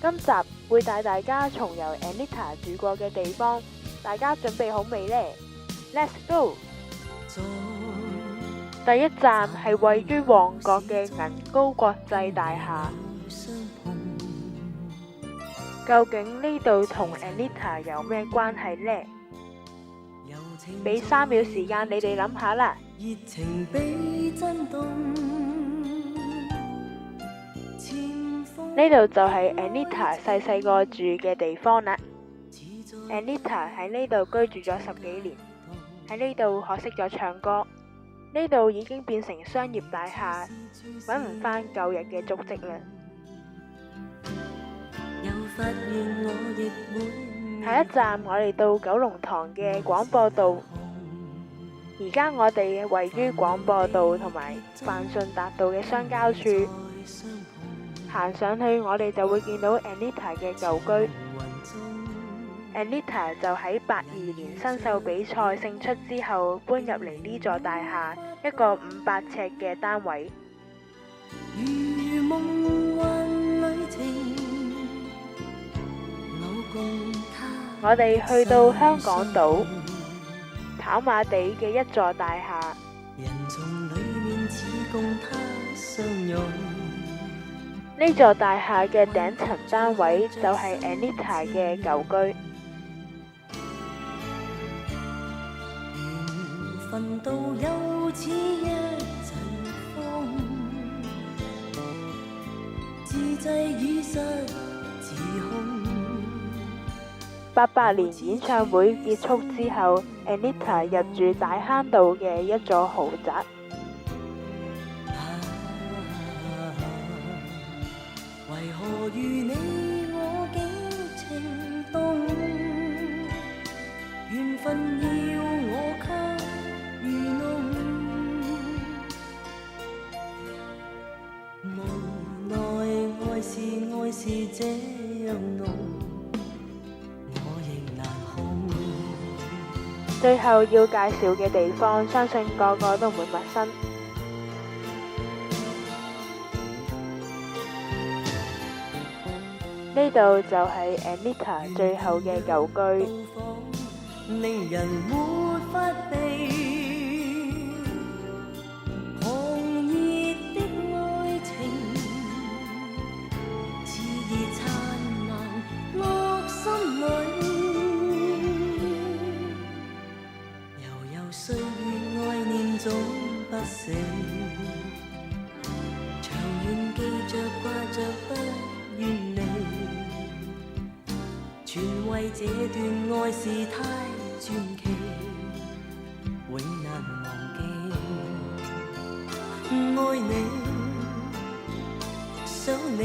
今集會帶大家重遊 Anita 住過嘅地方，大家準備好未呢？ Let's go！ 第一站係位於旺角嘅銀高國際大廈。究竟呢度同 Anita 有咩關係呢？俾3秒時間你哋諗下啦。呢度就係 Anita 細個住嘅地方啦。Anita 喺呢度居住咗10幾年，喺呢度學識咗唱歌。呢度已經變成商業大廈，揾唔返舊日嘅足跡啦。下一站我哋到九龍塘嘅廣播道。而家我哋位於廣播道同埋泛順達道嘅相交處，行上去我哋就會見到 Anita 嘅舊居。Anita 就喺82年新秀比賽勝出之後搬入嚟呢座大廈，一個500尺嘅單位。我哋去到香港島跑馬地嘅一座大廈。呢座大廈嘅頂層單位就係 Anita 嘅舊居。88年演唱會結束之後，Anita 入住大坑道嘅一座豪宅。為何與你我竟情動，緣分要我給愚弄，無奈愛是這樣濃，我亦難控。最後要介紹嘅地方，相信個個都唔會陌生。呢度就係 Anita 最後嘅舊居。令人沒法避，狂熱的愛情，熾熱燦爛落心裏，悠悠歲月愛念總不死，長遠記着掛着不願離。全為這段愛是太傳奇，永難忘記。愛你，想你。